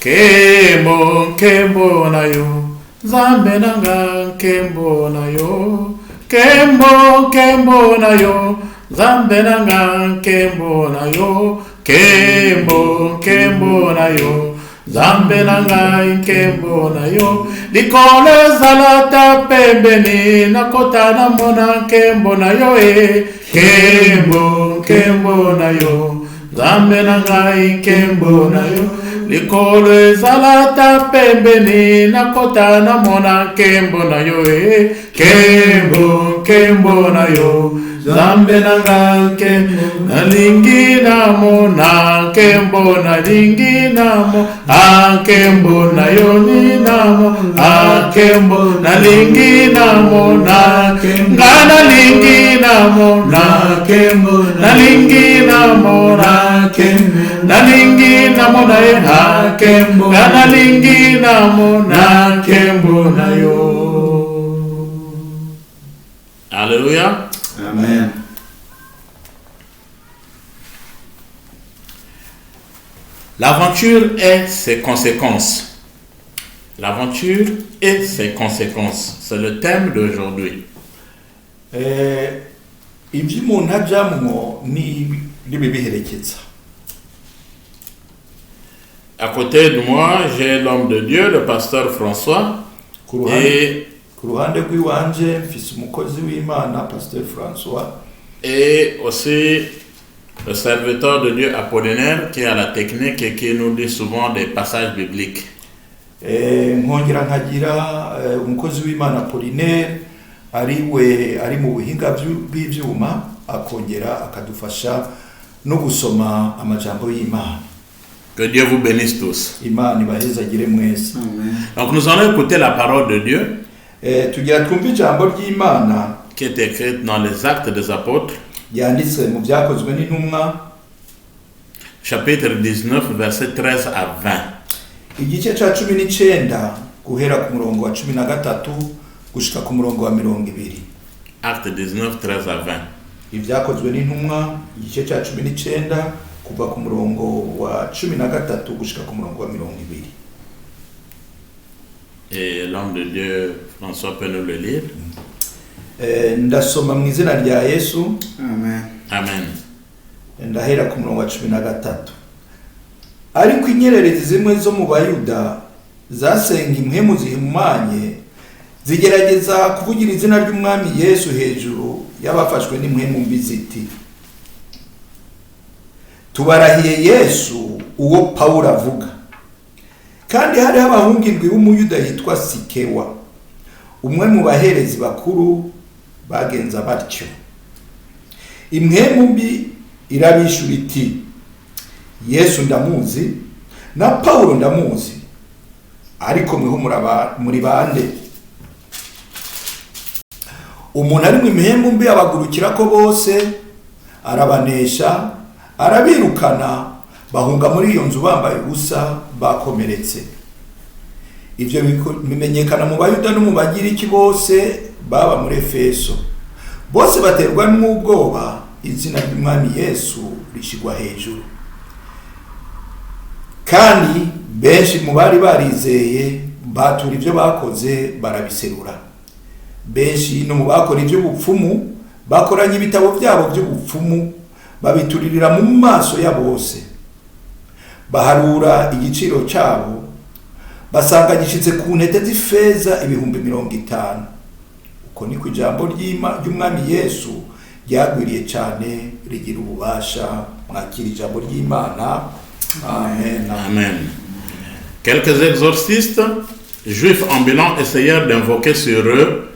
Kembo, kembo na yo. Zambe nanga, kembo na yo. Kembo, kembo na yo. Zambe nanga, kembo na yo. Kembo, kembo na yo. Zambe nanga, kembo na yo. Likole zalata pembeni, nakota na mona, kembo na yo Kembo, kembo na yo. Zambe nanga, kembo na yo. Likole zalata pembeni, nakota na mona, kembo na yo Kembo, kembo na yo. Zambe nanga, kembo na lingi na mona, kembo na lingi na mo, kembo na yo ni na mo, kembo na lingi na mona, ngana lingi na mona, kembo na lingi na mona, kembo na lingi na mona kembo ngana lingi na mona, kembo na yo. Alléluia. Amen. L'aventure et ses conséquences. L'aventure et ses conséquences. C'est le thème d'aujourd'hui. Ibyo umuntu ajyamo ni bibiherekeza. À côté de moi, j'ai l'homme de Dieu, le pasteur François. Et aussi le serviteur de Dieu Apollinaire qui est à la technique et qui nous lit souvent des passages bibliques. Nkongera nkagira umukozi w'Imana Apollinaire ari mu buhinga bw'ibyuma akongera akadufasha no gusoma amajambo y'Imana. Que Dieu vous bénisse tous. Imana ibahezagire mwese. Donc nous allons écouter la parole de Dieu tugira twumva ijambo ry'Imana qui est écrite dans les Actes des Apôtres, yanditse mu byakozwe n'intumwa chapitre 19 verset 13 à 20. Igice ca 19 guhera ku murongo wa 13 gushika ku murongo wa 20. Acte 19 13 à 20. Ibyakozwe n'intumwa igice ca 19 kuva ku murongo wa 13 gushika ku murongo wa 20. Et l'homme de Dieu François peut nous le lire. Ndasoma mu izina rya Yesu. Amen. Amen. Ndahera ku murongo wa 13. Ariko inyererezi zimwe zo mu Bayuda zasenga impwemu zihumanye zigerageza kuvugira izina ry'umwami Yesu hejuru y'abafashwe n'impwemu mbi ziti, tubarahiye Yesu uwo Pawulo avuga. Kandi hari abahungu indwi b'Umuyuda yitwa Sikewa, umwe mu baherezi bakuru, bagenza batyo. Impwemu mbi irabishura iti, Yesu ndamuzi na Pawulo ndamuzi, ariko mweho muri bande? Umuntu ari mu impwemu mbi abagurukira ko bose, arabanesha, arabirukana, bahunga muri iyo nzu bambaye ubusa, bakomeretse. Ivyo bimenyekana mu Bayuda no mu Bagiriki bose baba muri Efeso. Bose baterwa n'ubwoba, izina ry'umwami Yesu rishigwa hejuru. Kandi benshi mu bari barizeye batura ivyo bakoze barabiserura. Benshi no mu bakora ivyo bupfumu bakoranye ibitabo byabo by'ubupfumu babituririra mu maso ya bose. Baharura igiciro cyabo basanga gishitse ku ntete z'ifeza 50,000. Uko ni ku ijambo ry'umwami Yesu ryagwiriye cyane rigira ububasha. Mwakira ijambo ry'Imana. Amen. Amen. Quelques exorcistes juifs ambulants essayèrent d'invoquer sur eux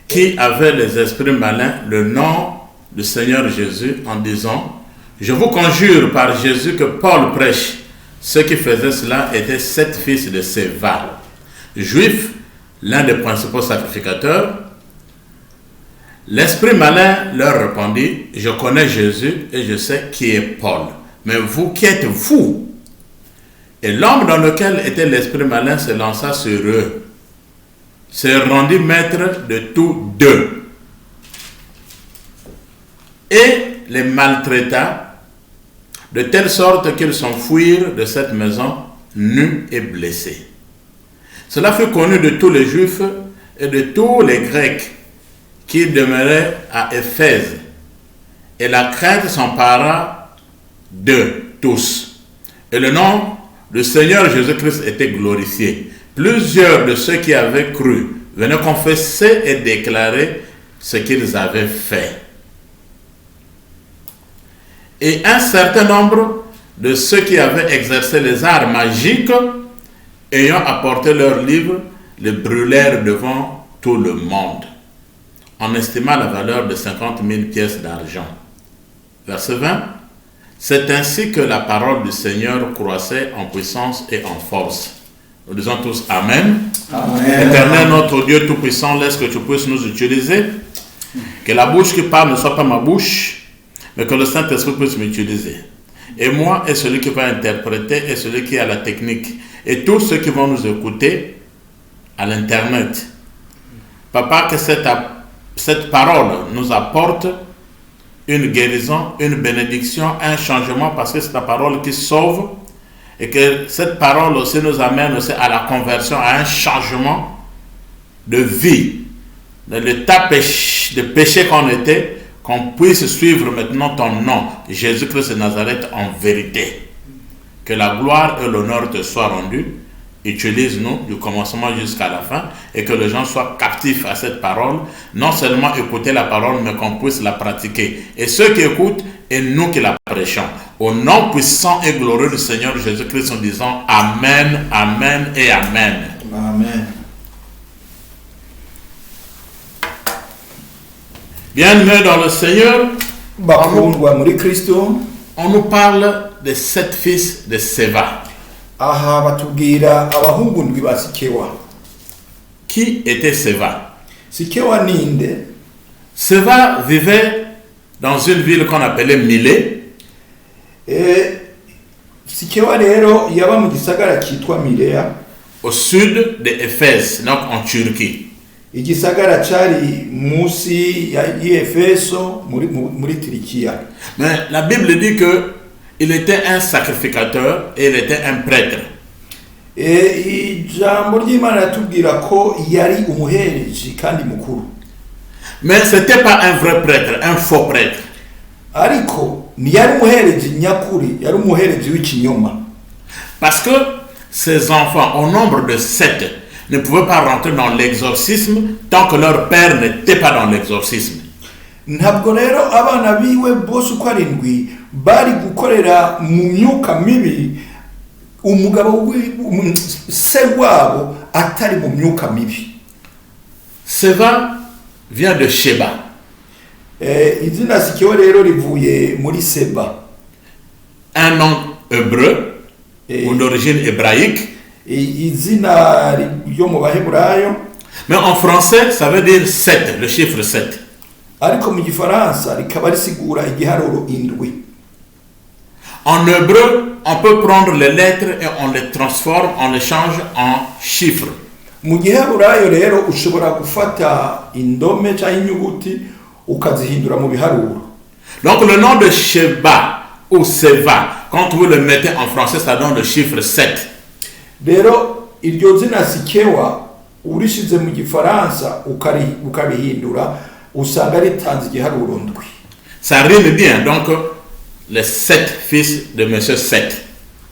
qui avaient les esprits malins le nom du Seigneur Jésus en disant, je vous conjure par Jésus que Paul prêche. Ceux qui faisaient cela étaient 7 fils de Séva, juifs, l'un des principaux sacrificateurs. L'esprit malin leur répondit, je connais Jésus et je sais qui est Paul. Mais vous, qui êtes-vous? Et l'homme dans lequel était l'esprit malin se lança sur eux, se rendit maître de tous deux et les maltraita de telle sorte qu'ils s'enfuirent de cette maison nu et blessé. Cela fut connu de tous les Juifs et de tous les Grecs qui demeuraient à Éphèse, et la crainte s'empara de tous. Et le nom du Seigneur Jésus-Christ était glorifié. Plusieurs de ceux qui avaient cru venaient confesser et déclarer ce qu'ils avaient fait. Et un certain nombre de ceux qui avaient exercé les arts magiques, ayant apporté leurs livres, les brûlèrent devant tout le monde, en estimant la valeur de 50 000 pièces d'argent. Verset 20. C'est ainsi que la parole du Seigneur croissait en puissance et en force. Nous disons tous Amen. Amen. Éternel notre Dieu Tout-Puissant, laisse que tu puisses nous utiliser. Que la bouche qui parle ne soit pas ma bouche, mais que le Saint-Esprit puisse m'utiliser. Et moi et celui qui va interpréter et celui qui a la technique. Et tous ceux qui vont nous écouter à l'Internet. Papa, que cette parole nous apporte une guérison, une bénédiction, un changement, parce que c'est ta parole qui sauve, et que cette parole aussi nous amène aussi à la conversion, à un changement de vie, de l'état de péché qu'on était, qu'on puisse suivre maintenant ton nom, Jésus-Christ de Nazareth, en vérité. Que la gloire et l'honneur te soient rendus. Utilise-nous du commencement jusqu'à la fin et que les gens soient captifs à cette parole, non seulement écouter la parole, mais qu'on puisse la pratiquer. Et ceux qui écoutent, et nous qui la prêchons. Au nom puissant et glorieux du Seigneur Jésus-Christ, nous disons Amen, Amen et Amen. Amen. Bien-aimés dans le Seigneur, bakundwa muri Kristo, on nous parle des 7 fils de Séva. aha batubwira abahungu ndwi ba Sikewa. Qui était Séva? Sikewa ninde? Séva vivait dans une ville qu'on appelait Milé. Sikewa rero yaba mu gisagara kitwa Milea, au sud de Éphèse, donc en Turquie. igisagara cari musi ya Efeso muri Turikiya. Mais la Bible dit que il était un sacrificateur et il était un prêtre. Ijambo ry'Imana ratubwira ko yari umuhereji kandi mukuru. Mais c'était pas un vrai prêtre, un faux prêtre. Ariko ni yari umuhereji nyakuri, yari umuhereji w'ikinyoma. Parce que ses enfants, au nombre de 7, ne pouvaient pas rentrer dans l'exorcisme tant que leur père n'était pas dans l'exorcisme. Ntabwo rero abana biwe bose uko arindwi bari gukorera mu myuka mibi umugabo se wabo atari mu myuka mibi. Séva vient de Sheba. Izina Sikewa rero rivuye muri Seba. Un nom hébreu ou d'origine hébraïque. Izina ryo mu Baheburayo. Mais en français, ça veut dire 7, le chiffre 7. Ariko mu Gifaransa rikaba risigura igiharuro indwi. En hébreu, on peut prendre les lettres et on les transforme, on les change en chiffres. Mu Giheburayo rero ushobora gufata indome cyangwa inyuguti ukazihindura mu biharuro. Donc le nom de Sheba ou Séva, quand vous le mettez en français, ça donne le chiffre 7. Rero iryo zina Sikewa urishize mu Gifaransa ukarihindura usanga ritanze igiharuro ndwi. Ça rime bien, donc les 7 fils de Monsieur 7.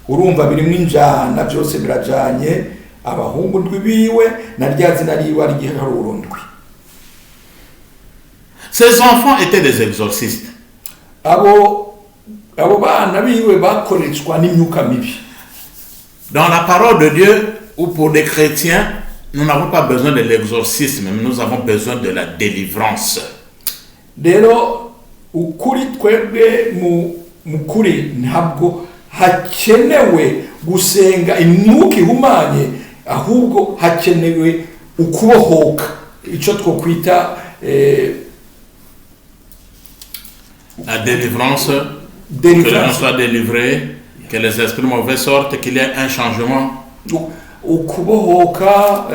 Urumva birimo injana byose birajanye, abahungu ndwi biwe na rya zina riwe ari igiharuro ndwi. Ces enfants étaient des exorcistes. Abo bana biwe bakoreshwa n'imyuka mibi. Dans la parole de Dieu, ou pour des chrétiens, nous n'avons pas besoin de l'exorcisme, mais nous avons besoin de la délivrance. Rero ukuri twebwe mukuri ntabwo hakenewe gusenga imyuka ihumanye, ahubwo hakenewe ukubohoka, icyo twokwita la délivrance, que les gens soient délivrés, que les esprits mauvais sortent, qu'il y ait un changement. Ukubohoka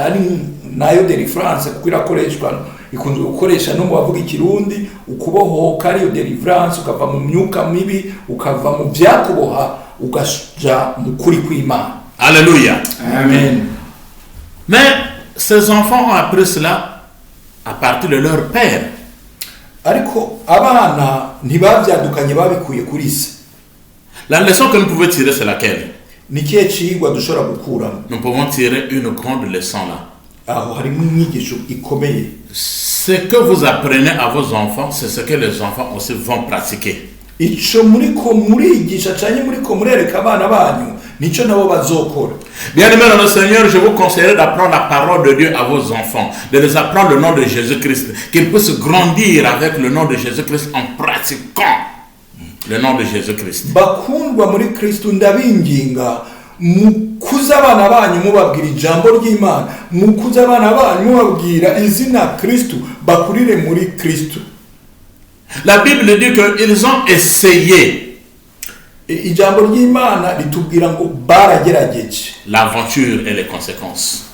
ari nayo deliverance kuko irakoreshwa ikunze gukoresha no mu bavuga ikirundi. Ukubohoka ariyo deliverance, ukava mu myuka mibi, ukava mu byakuboha ugaja mu kuri kw'Imana. Alléluia. Amen. Mais ces enfants ont appris cela à partir de leur père. Ariko abana ntibavyadukanye babikuye kuri se. La leçon que nous pouvons tirer, c'est laquelle? Ni kihe cigwa dushobora gukuramo? Nous pouvons tirer une grande leçon là. Aho harimo inyigisho ikomeye. Ce que vous apprenez à vos enfants, c'est ce que les enfants aussi vont pratiquer. Ico muriko murigisha canke muriko murereka abana banyu nico nabo bazokora. Bien-aimés dans le Seigneur, je vous conseillerais d'apprendre la parole de Dieu à vos enfants, de les apprendre le nom de Jésus-Christ, qu'ils puissent grandir avec le nom de Jésus-Christ en pratiquant le nom de Jésus-Christ. Bakundwa muri Kristo ndabinginga mukuza abana banyu mubabwira ijambo ry'Imana, mukuza abana banyu mubabwira izina Kristo, bakurire muri Kristo. La Bible dit qu'ils ont essayé Ijambo ry'Imana ritubwira ngo baragerageje l'aventure et les conséquences.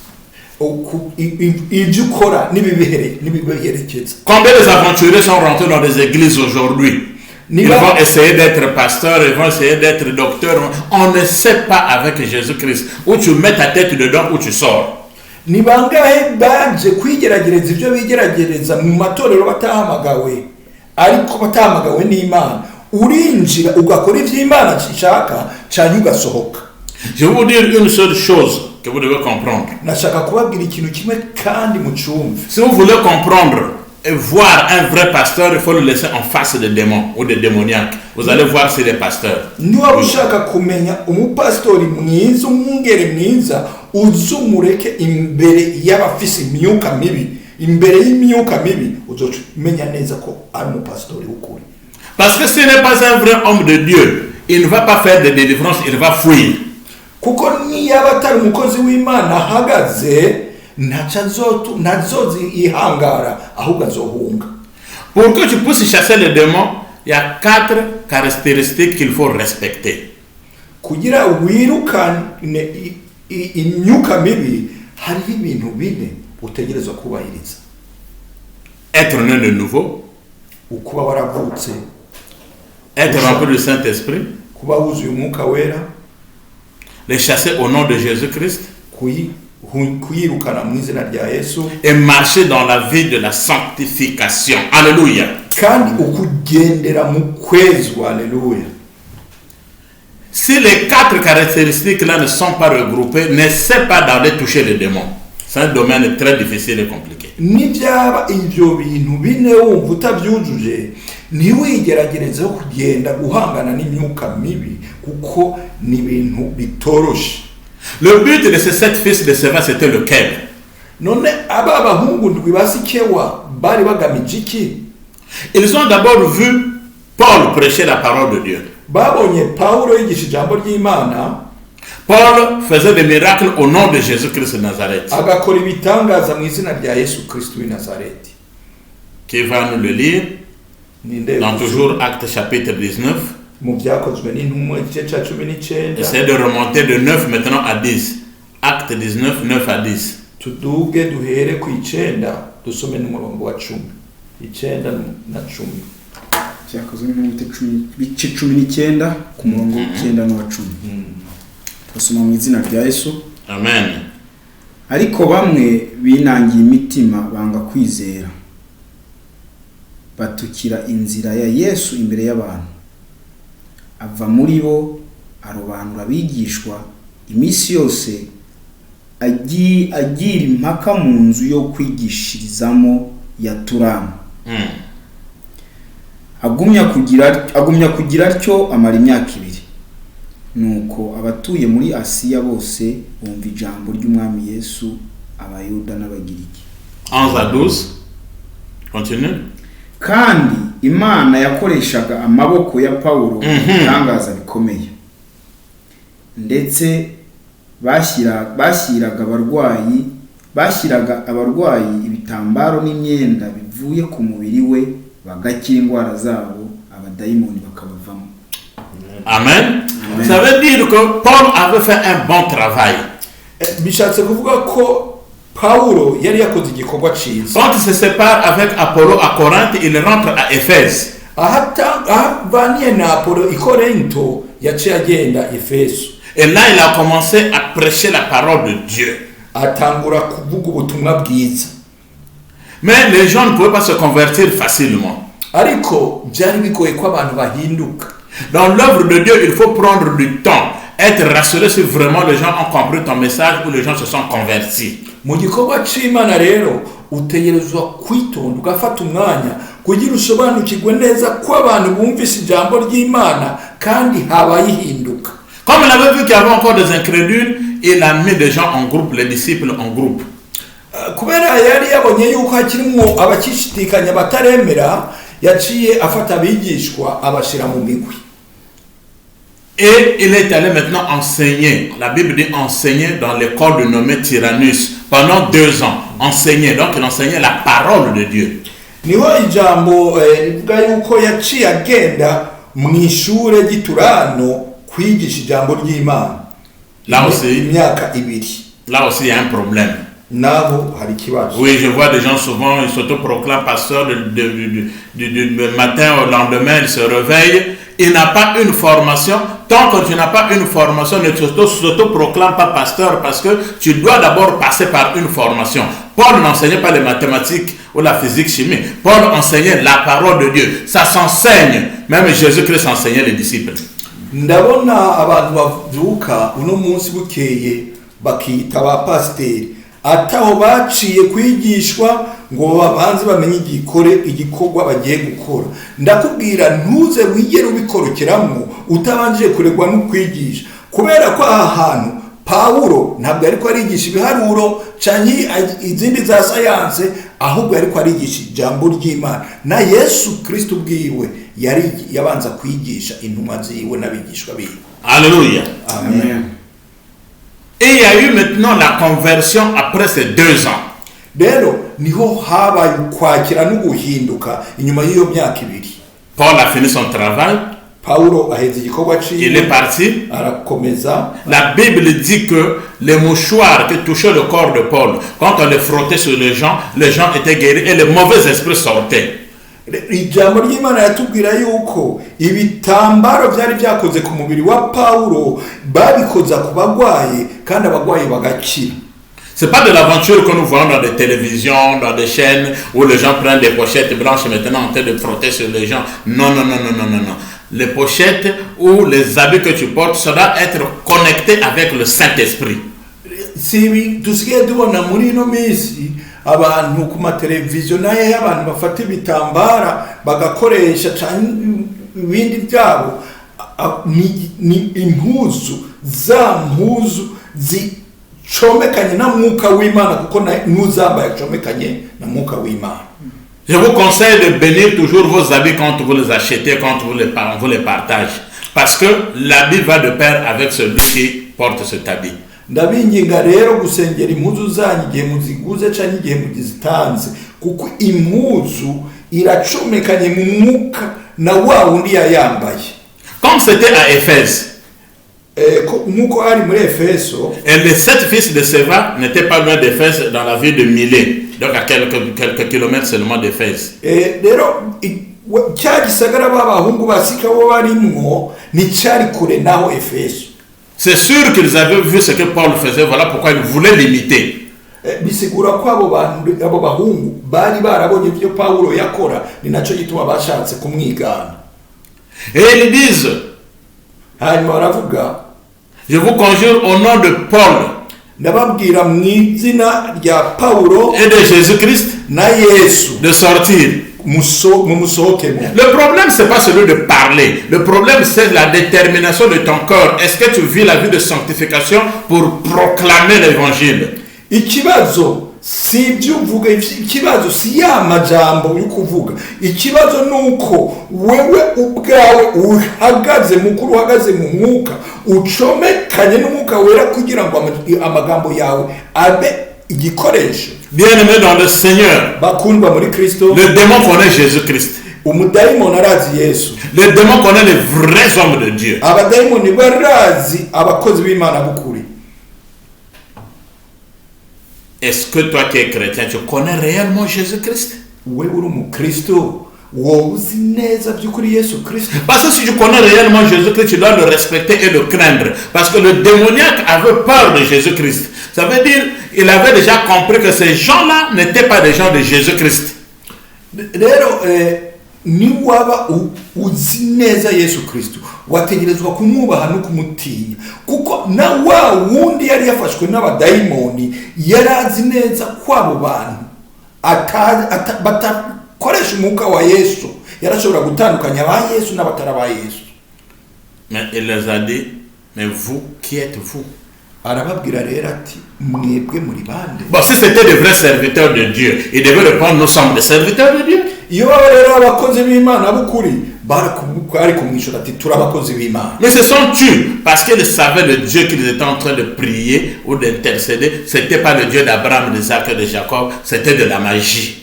Ibyo ukora n'ibibiherekeza. Combien des aventuriers sont rentrés dans des églises aujourd'hui? Ils vont essayer d'être pasteurs, ils vont essayer d'être docteurs. On ne sait pas avec Jésus-Christ. Où tu mets ta tête dedans, où tu sors. Ni bangahe baje kwigeragereza ibyo bigeragereza mu matorero batahamagawe, ariko batahamagawe n'Imana. Urinjira ugakora ivy'Imana ishaka cyane ugasohoka. Je vais vous dire une seule chose que vous devez comprendre. Nashaka kubabwira ikintu kimwe kandi mucumve. Si vous voulez comprendre et voir un vrai pasteur, il faut le laisser en face des démons ou des démoniaques. Vous allez voir s'il est pasteur. Niba ushaka kumenya umupastori mwiza, umwungere mwiza, uzumureke imbere y'abafise imyuka mibi. Imbere y'imyuka mibi uzomenya neza ko ari umupastori w'ukuri. Parce que s'il n'est pas un vrai homme de Dieu, il ne va pas faire de délivrance, il va fuir. Kuko niyaba atari umukozi w'Imana ahagaze ntazozi ihangara ahubwo azohunga. Pour que tu puisses chasser les démons, il y a 4 caractéristiques qu'il faut respecter. Kugira wirukane imyuka mibi hariho ibintu bine utegerezwa kubahiriza. Être né de nouveau, ukuba waravutse, être rempli du Saint-Esprit, kuba wuzuye umwuka wera, les chasser au nom de Jésus-Christ, kuyirukana mu izina rya Yesu, et marcher dans la vie de la sanctification. Alléluia. Kandi ukugendera mu kwezwa. Alléluia. Si les 4 caractéristiques là ne sont pas regroupées, n'essaie pas d'aller toucher les démons. C'est un domaine très difficile et compliqué. Nibyaba ivyo bintu bine wumva utabyujuje, ntiwigeragerezeho kugenda guhangana n'imyuka mibi kuko ni ibintu bitoroshe. Le but de ces 7 fils de Séva, c'était lequel? None aba bahungu ndwi basikewa bari bagamije iki? Ils ont d'abord vu Paul prêcher la parole de Dieu. Babonye Paulo yigisha ijambo ry'Imana. Paul faisait des miracles au nom de Jésus-Christ de Nazareth. Agakora ibitangaza mu izina rya Yesu Kristo w'i Nazareth. Qui va nous le lire dans toujours Actes chapitre 19. Mu byakozwe n'intumwa igice cya 19. Essayez de remonter de 9 maintenant à 10. Acte 19, 9 à 10. Tuduge duhere ku 9 dusome n'umurongo wa 10. 9 na 10. Cyakozwe n'ibice 19 ku murongo wa 9 n'uwa 10. Twasoma mu izina rya Yesu. Amen. Ariko bamwe binangiye imitima banga kwizera, batukira inzira ya Yesu imbere y'abantu. Ava muri bo arobanura abigishwa iminsi yose agira impaka mu nzu yo kwigishirizamo ya Turamu. Agumya kugira atyo amara imyaka 2. Nuko abatuye muri Asiya bose bumva ijambo ry'Umwami Yesu, Abayuda n'Abagiriki. 11 à 12. Continue. Kandi Imana yakoreshaga amaboko ya Paulo itangaza bikomeye. Ndetse bashyiraga abarwayi ibitambaro n'imyenda bivuye ku mubiri we, bagakira indwara zabo, abadayimoni bakabavamo. Amen. Ça veut dire que Paul avait fait un bon travail. Bishatse kuvuga ko Paulo yari yakoze igikorwa cyiza. Quand il se sépare avec Apollo à Corinthe, il rentre à Éphèse. Vaniye na Apollo i Korinto yaciye agenda Efeso. Et là, il a commencé à prêcher la parole de Dieu. Atangura kuvuga ubutumwa bwiza. Mais les gens ne pouvaient pas se convertir facilement. Ariko byari bigoye ko abantu bahinduka. Dans l'œuvre de Dieu, il faut prendre du temps, être rassuré si vraiment les gens ont compris ton message ou les gens se sont convertis. Mu gikorwa c'Imana rero utegerezwa kwitonda ugafata umwanya kugira usobanukirwe neza ko abantu bumvise ijambo ry'Imana kandi habaye ihinduka. Comme il avait vu qu'il y avait encore des incrédules, il a mis des gens en groupe, les disciples en groupe. Kubera yari yabonye yuko hakirimo abakishidikanya bataremera, yaciye afata abigishwa abashira mu migwi. Et il est allé maintenant enseigner. La Bible dit enseigner dans l'école nommée Tyrannus pendant 2 ans. Enseigner, donc il enseignait la parole de Dieu. Niho ijambo rivuga yuko yaciye agenda mu ishure ry'Iturano kwigisha ijambo ry'Imana. Là aussi, imyaka 2. là aussi il y a un problème. Nabo hari kibazo. Oui, je vois des gens souvent, ils s'autoproclament pasteur du matin au lendemain, ils se réveillent. Il n'a pas une formation. Tant que tu n'as pas une formation, ne t'autoproclame pas pasteur parce que tu dois d'abord passer par une formation. Paul n'enseignait pas les mathématiques ou la physique, chimie. Paul enseignait la parole de Dieu. Ça s'enseigne. Même Jésus-Christ enseignait les disciples. Ndabona abantu bavuka uno munsi bukeye bakita ba pasiteri ataho baciye kwigishwa ngo babanze bamenye igikorwa bagiye gukora. Ndakubwira ntuze wigere ubikorokeramo utabanje kuregwa no kwigisha, kubera ko aha hantu Paulo ntabwo ariko arigisha ibiharuro canke izindi za science, ahubwo ariko arigisha ijambo ry'Imana. Na Yesu Kristo bwiwe yari yabanza kwigisha intumwa ziwe n'abigishwa biwe. Alléluia. Amen. Et il y a eu maintenant la conversion après ces 2 ans. Rero niho habaye kwakira no guhinduka inyuma y'iyo myaka 2. Paul a fini son travail. Paulo aheze igikorwa ciwe. Il est parti. Arakomeza. La Bible dit que les mouchoirs qui touchaient le corps de Paul, quand on les frottait sur les gens étaient guéris et les mauvais esprits sortaient. Ijambo ry'Imana yatubwira yuko ibitambaro byari byakoze ku mubiri wa Paulo babikoza ku bagwaye kandi abagwaye bagakira. C'est pas de l'aventure que nous voyons dans des télévisions, dans des chaînes où les gens prennent des pochettes blanches maintenant en train de frotter sur les gens. Non. Les pochettes ou les habits que tu portes, ça doit être connecté avec le Saint-Esprit. Si tusigaye tubona muri ino minsi abantu ku mateleviziyo naye abantu bafata ibitambara bagakoresha ibindi byabo, ni impuzu zicomekanye na mwuka w'Imana, kuko n'uzambaye acomekanye na mwuka w'Imana. Je vous conseille de bénir toujours vos habits quand vous les achetez, quand vous les partagez. Parce que l'habit va de pair avec celui qui porte cet habit. Ndabinginga rero gusengera impuzu zanyu igihe muziguze canke igihe muzitanze, kuko impuzu iracomekanye mu mwuka na wa wundi yayambaye. Comme c'était à Éphèse. Nk'uko ari muri Efeso. Et les 7 fils de Séva n'étaient pas loin d'Éphèse, dans la ville de Milet, donc à quelques kilomètres seulement d'Éphèse. Rero cya gisagara b'abahungu basika bo barimwo ni cyari kure naho Efeso. C'est sûr qu'ils avaient vu ce que Paul faisait, voilà pourquoi ils voulaient l'imiter. Bisigura ko abo bahungu bari barabonye ibyo Paulo yakora, ni naco gituma bashatse kumwigana. Et ils disent, hanyuma baravuga, je vous conjure au nom de Paul ndababwira mu izina rya Paulo et de Jésus-Christ na Yesu de sortir. Le problème, c'est pas celui de parler. Le problème, c'est la détermination de ton cœur. Est-ce que tu vis la vie de sanctification pour proclamer l'évangile? Ikibazo si ibyo uvuga, ikibazo si ya majambo y'ukuvuga. Ikibazo nuko wewe ubwawe uhagaze mukuru, uhagaze mu mwuka, ucomekanye n'umwuka wera kugira ngo amagambo yawe abe igikoresho. Bien-aimé dans le Seigneur, le démon connaît Jésus-Christ. Le démon connaît les vrais hommes de Dieu. Est-ce que toi qui es chrétien, tu connais réellement Jésus-Christ? wowe uzi neza by'ukuri Yesu Kristo? Parce que si tu connais réellement Jésus-Christ, tu dois le respecter et le craindre. Parce que le démoniaque avait peur de Jésus-Christ. Ça veut dire il avait déjà compris que ces gens-là n'étaient pas des gens de Jésus-Christ. Rero niwaba uzi neza Yesu Kristo wategerezwa kumwubaha no kumutinya, kuko na wa wundi yari yafashwe n'abadayimoni yarazi neza kwabo bantu batakoresha umwuka wa Yesu, yarashobora gutandukanya ba Yesu n'abatara ba Yesu. Mais il les a dit, mais vous, qui êtes-vous? Arababwira rero ati mwebwe muri bande? Bon, si c'était de vrais serviteurs de Dieu, ils devaient répondre, nous sommes des serviteurs de Dieu. Iyo rero abakozi b'Imana b'ukuri bari kumwishura ati turabakozi b'Imana. Mais ce sont eux, parce qu'ils savaient le Dieu qu'ils étaient en train de prier ou d'intercéder, c'était pas le Dieu d'Abraham, d'Isaac et de Jacob, c'était de la magie.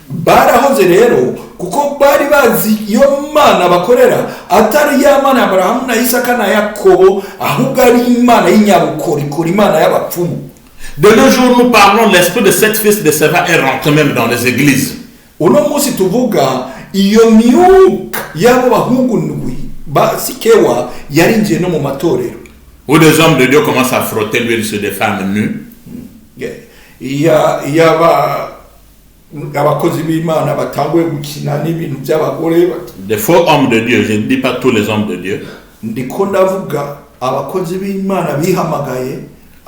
Barahoze rero kuko bari bazi iyo Mana bakorera atari ya Mana Abraham na Isaka na Yakobo, ahubwo ari Imana y'inyabukorikori, Imana y'abapfumu. De nos jours, nous parlons, l'esprit de cet fils de Séva est rentré même dans les églises. Uno munsi tuvuga iyo myuka y'abo bahungu ndwi basikewa yarinjiye no mu matorero, Où des hommes de Dieu commencent à frotter l'huile sur des femmes nues. Abakozi b'Imana batanguye gukina n'ibintu by'abagore. Des faux hommes de Dieu, je ne dis pas tous les hommes de Dieu. Ndiko ndavuga abakozi b'Imana bihamagaye.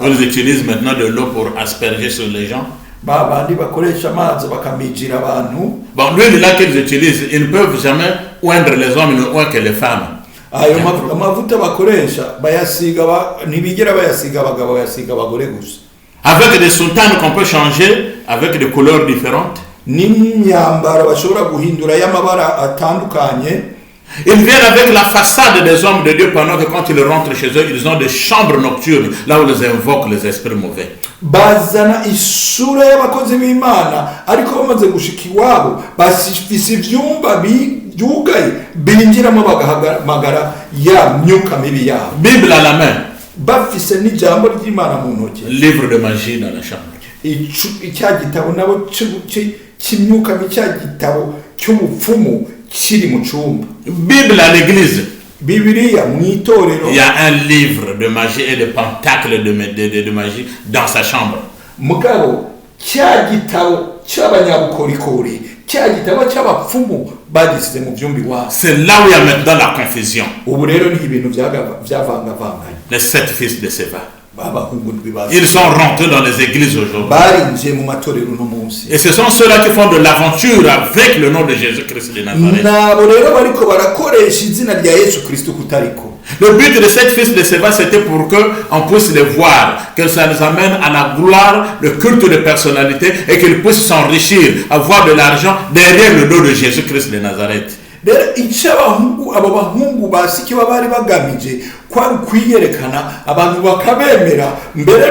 Ils utilisent maintenant de l'eau pour asperger sur les gens. Babandi bakoresha amazi bakamijira abantu. Bon, l'huile là qu'ils utilisent, ils ne peuvent jamais oindre les hommes, ils ne oindrent que les femmes. Ayo amavuta bakoresha bayasiga ntibigera bayasiga abagabo, bayasiga abagore gusa. Avec des soutanes qu'on peut changer, avec des couleurs différentes. N'imyambaro bashobora guhindura y'amabara atandukanye. Ils viennent avec la façade des hommes de Dieu pendant que quand ils rentrent chez eux, ils ont des chambres nocturnes, là où ils invoquent les esprits mauvais. Bazana isura y'abakozi b'Imana ariko bamaze gushika iwabo bafise ivyumba byugaye binjiramo bagahamagara ya myuka mibi yabo. Bible à la main. Bafise n'ijambo ry'Imana mu ntoki. Livre de magie dans la chambre. Icya gitabo nabo cy'imyuka mi cya gitabo cy'ubupfumu kiri mu cyumba. Bible à l'église. Bibiliya mu itorero. Il y a un livre de magie et de pentacles de magie dans sa chambre. Mugabo cya gitabo cy'abanyabukorikori, cya gitabo cy'abapfumu bagisize mu byumba iwabo. C'est là où il y a maintenant la confusion. Ubu rero ni ibintu byavangavanganye. Les 7 fils de Séva. Ils sont rentrés dans les églises aujourd'hui. Et ce sont ceux-là qui font de l'aventure avec le nom de Jésus-Christ de Nazareth. Le but de cette fils de Séva, c'était pour qu'on puisse les voir, que ça nous amène à la gloire, le culte de personnalité, et qu'ils puissent s'enrichir, avoir de l'argent derrière le dos de Jésus-Christ de Nazareth. Rero icabahungu abo bahungu basiki babari bagamije kwari kwiyerekana abantu bakabemera mbere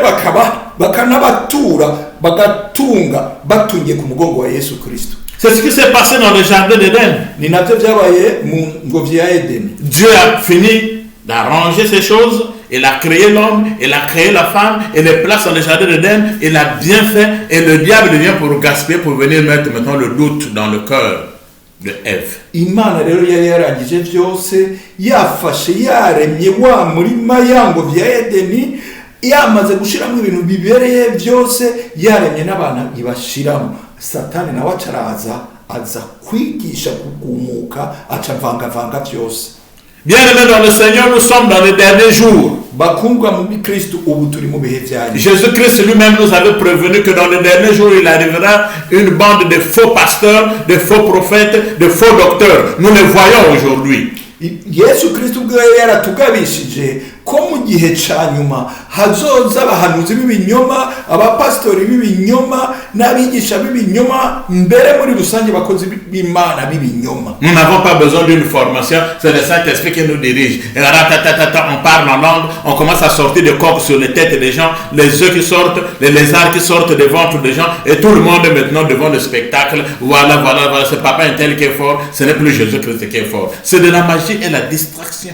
bakanabatura bagatunga batungiye ku mugongo wa Yesu Kristo. C'est ce qui s'est passé dans le jardin d'Éden. Ni navyo byabaye mu ngobyi ya Edeni. Dieu a fini d'arranger ces choses. Il a créé l'homme, il a créé la femme, il les place dans le jardin d'Éden, il a bien fait, et le diable vient pour gaspiller, pour venir mettre maintenant le doute dans le cœur de Ève. Imana rero yari yarangije byose, yafashe yaremye wa murima yango vya Edeni, yamaze gushiramo ibintu bibereye byose, yaremye n'abana ibashiramo. Satani nawe aza kwigisha kugumuka, acavanga byose. Bien-aimés dans le Seigneur, nous sommes dans les derniers jours. Jésus-Christ lui-même nous avait prévenu que dans les derniers jours, il arrivera une bande de faux pasteurs, de faux prophètes, de faux docteurs. Nous les voyons aujourd'hui. Yesu Kristo ubwo yaratugabishije ko mu gihe cyanyuma hazoza abahanuzi b'ibinyoma, abapastori b'ibinyoma, n'abigisha b'ibinyoma, mbere muri rusange bakozi b'Imana b'ibinyoma. Nous n'avons pas besoin d'une formation, c'est le Saint-Esprit qui nous dirige. Et on parle en langue, on commence à sortir des coques sur les têtes des gens, les œufs qui sortent, les lézards qui sortent des ventres des gens, et tout le monde est maintenant devant le spectacle. Voilà, c'est papa un tel qui est fort, ce n'est plus Jésus-Christ qui est fort. C'est de la magie et la distraction.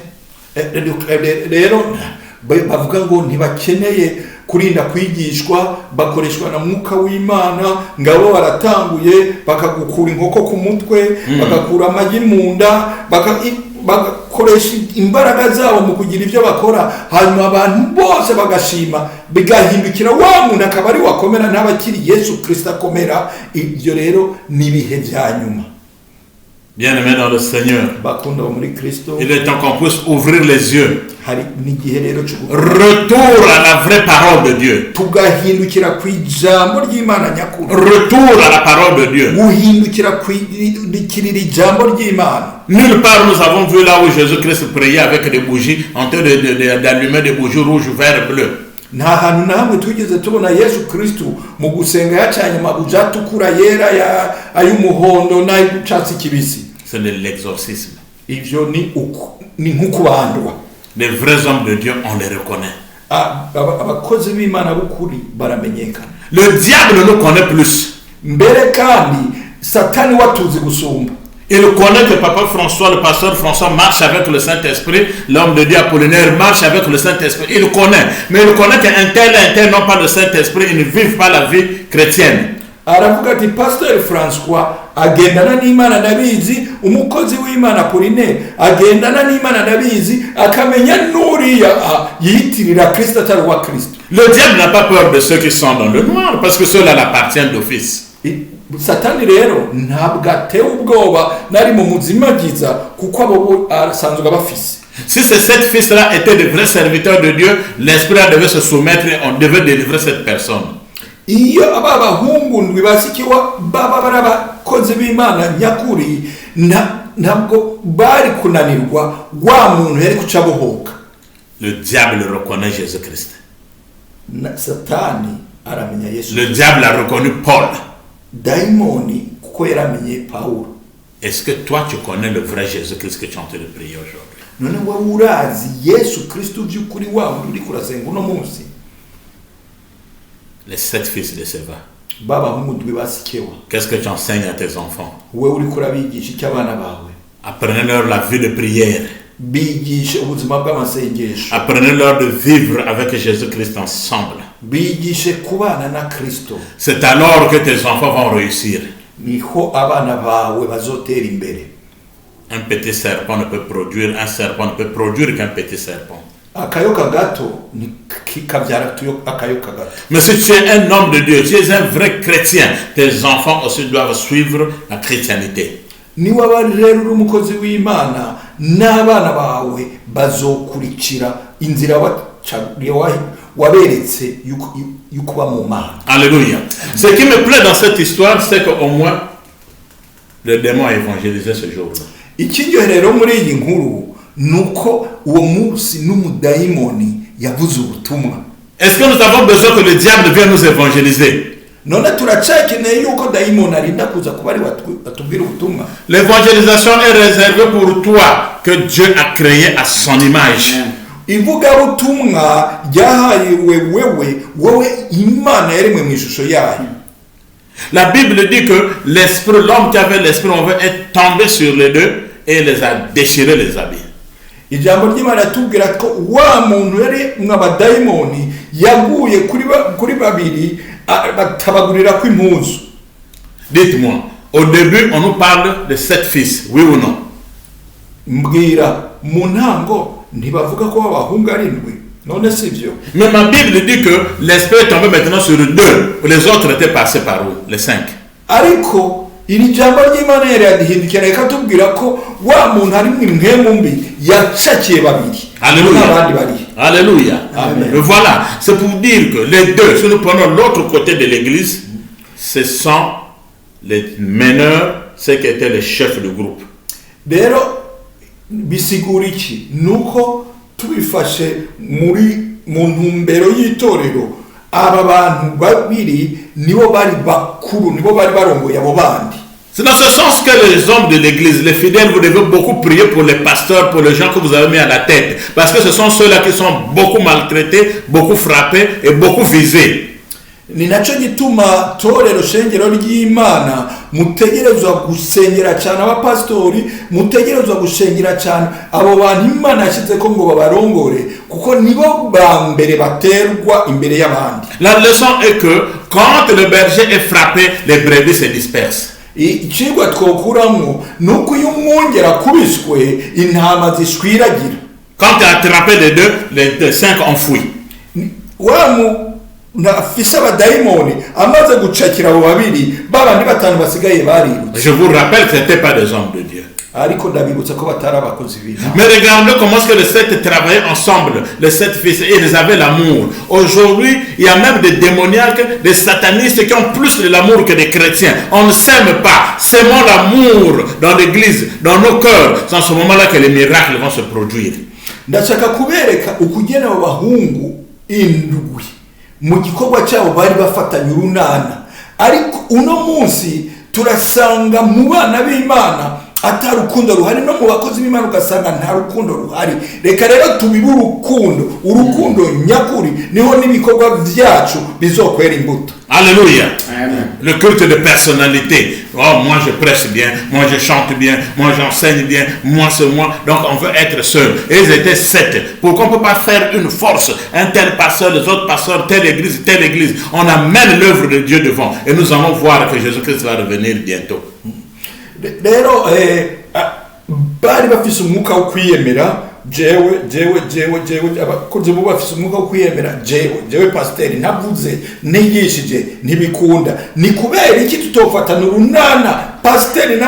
Rero bavuga ngo ntibakeneye kurinda kwigishwa bakoreshwa na mwuka w'Imana ngabo baratanguye bakagukura inkoko ku mutwe bagakura amagi mu nda bagakoresha imbaraga zabo mu kugira ibyo bakora hanyuma abantu bose bagashima bigahindukira wa muntu akaba ari wakomera n'abakiri Yesu Kristo akomera. Ibyo rero ni bihe bya nyuma. Bien-aimés dans le Seigneur, il est temps qu'on puisse ouvrir les yeux. Retour à la vraie parole de Dieu. Retour à la parole de Dieu. Nulle part nous avons vu là où Jésus-Christ priait avec des bougies, en train d'allumer des bougies rouges, verts, bleues. nta hantu na hamwe tugeze tubona Yesu Kristo mu gusenga yacanye amabuji atukura yera ay'umuhondo n'ay'icyatsi kibisi. C'est de l'exorcisme. Ivyo ni nk'ukubandwa. Les vrais hommes de Dieu, on les reconnaît. Abakozi b'Imana b'ukuri baramenyekana. Le diable nous connaît plus. Mbere kandi Satani watuzi gusumba. Il connaît que Papa François, le pasteur François, marche avec le Saint-Esprit. L'homme de Dieu Apollinaire marche avec le Saint-Esprit. Il connaît. Mais il connaît qu'un tel n'ont pas le Saint-Esprit. Ils ne vivent pas la vie chrétienne. Aravuga ati Pasteur François agendana n'Imana ndabizi, umukozi w'Imana Apollinaire agendana n'Imana ndabizi, akamenya n'uriya yitirira Kristo atari wa Kristo. Le diable n'a pas peur de ceux qui sont dans le noir parce que ceux-là l'appartiennent d'office. Satani rero ntabwo atewe ubwoba nari mu muzimagiza kuko abo asanzwe abafise. Si ces 7 fils-là étaient de vrais serviteurs de Dieu, l'esprit devait se soumettre et on devait délivrer cette personne. Iyo abahungu ndwi basikiwa baba barabakoze b'Imana nyakuri ntabwo bari kunanirwa wa muntu yari kuca bohoka. Le diable reconnaît Jésus-Christ. Satani aramenya Yesu. Le diable a reconnu Paul. Daimoni kuko yaramenye Paulo. Est-ce que toi tu connais le vrai Jésus-Christ que tu es en train de prier aujourd'hui? None wa urazi Yesu Kristo by'ukuri wawe uri kurasenga uno munsi? Les 7 fils de Séva. Baba hungu ndwi basikewa. Qu'est-ce que tu enseignes à tes enfants? Wewe uri kurabigisha icy'abana bawe? Apprenez-leur la vie de prière. Bigishe ubuzima bw'amasengesho. Apprenez-leur de vivre avec Jésus-Christ ensemble. Bigishe kubana na Kristo. C'est alors que tes enfants vont réussir. Niho abana bawe bazotera imbere. Un petit serpent ne peut produire, un serpent ne peut produire qu'un petit serpent. Akayoka gato ni kikabyara tuyo akayoka gato. Mais si tu es un homme de Dieu, tu es un vrai chrétien, tes enfants aussi doivent suivre la chrétienté. Ni wabari rero uri umukozi w'Imana n'abana bawe bazokurikira inzira waberetse yuko ba mu Mana. Alléluia. Ce qui me plaît dans cette histoire, c'est qu'au moins le démon a évangélisé ce jour-là. Ikiryohero muri iyi nkuru nuko uwo munsi n'umudaimoni yavuze ubutumwa. Est-ce que nous avons besoin que le diable vienne nous évangéliser? L'évangélisation est réservée pour toi que Dieu a créé à son image. La Bible dit que l'esprit, l'homme qui avait l'esprit, on veut être tombé sur les deux et les a déchirés les habits. Ijambo ry'Imana tubwira ko wa muntu yari mw'abadayimoni yaguye kuri babiri batabagurira kw'impuzu. Dites-moi, au début on nous parle de 7 fils, oui ou non? Mbwira mu ntango ntibavuga ko abahungu arindwi none sivyo. Mais ma Bible dit que l'esprit est tombé maintenant sur 2, les autres étaient passés par où? Les 5. Ariko iri jambo ry'Imana yari yadihindukira reka tubwira ko wa muntu ari mw'imwemu mbi yacakiye babiri. Alléluia. Alléluia. Amen. Voilà, c'est pour dire que les 2, si nous prenons l'autre côté de l'église, ce sont les meneurs, ceux qui étaient les chefs du groupe. Rero bisigura iki nuko tubifashe muri mu ntumbero y'itorero aba bantu babiri nibo bari bakuru nibo bari barongoye abo bandi. C'est dans ce sens que les hommes de l'église, les fidèles, vous devez beaucoup prier pour les pasteurs, pour les gens que vous avez mis à la tête. Parce que ce sont ceux-là qui sont beaucoup maltraités, beaucoup frappés et beaucoup visés. ni naco gituma torero shengero ry'Imana mutegerezwa gusengera cyane abapastori, mutegerezwa gushengera cyane abo bantu Imana yashize ko ngo babarongore, kuko nibo ba mbere baterwa imbere y'abandi. La leçon est que quand le berger est frappé, les brebis se dispersent. Icigwa twokuramwo nuko uyu mwungere akubiswe intama zishwiragira. Quand tu es attrapé les deux, les 5 ont fui. Nafise abadaimoni amaze gucakira abo babiri babandi batanu basigaye barirutse. Je vous rappelle que ce n'étaient pas des hommes de Dieu. Ariko ndabibutsa ko batari abakozi b'Imana. Mais regardez comment est-ce que les 7 travaillaient ensemble, les 7 fils, et ils avaient l'amour. Aujourd'hui, il y a même des démoniaques, des satanistes qui ont plus de l'amour que des chrétiens. On ne s'aime pas. S'aimons l'amour dans l'église, dans nos cœurs. C'est en ce moment-là que les miracles vont se produire. Ndashaka kubereka ukugena abo bahungu indwi mu gikorwa cyabo bari bafatanye urunana, ariko uno munsi turasanga mu bana b'Imana atari urukundo ruhari, no mu bakozi b'Imana ugasanga nta rukundo ruhari. Reka rero tubibe urukundo nyakuri, niho n'ibikorwa byacu bizokwera imbuto. Alléluia. Amen. Le culte de personnalité. Oh, moi je prêche bien, moi je chante bien, moi j'enseigne bien, moi c'est moi. Donc on veut être seul. Et ils étaient 7. Pourquoi on ne peut pas faire une force? Un tel pasteur, les autres pasteurs, telle église. On amène l'œuvre de Dieu devant. Et nous allons voir que Jésus-Christ va revenir bientôt. Rero bari bafise umwuka wo kwiyemera, jewe abakozi bo bafise umwuka wo kwiyemera, jewe pasiteri ntavuze nigishije ntibikunda. Ni kubera iki tutofatana urunana pasiteri na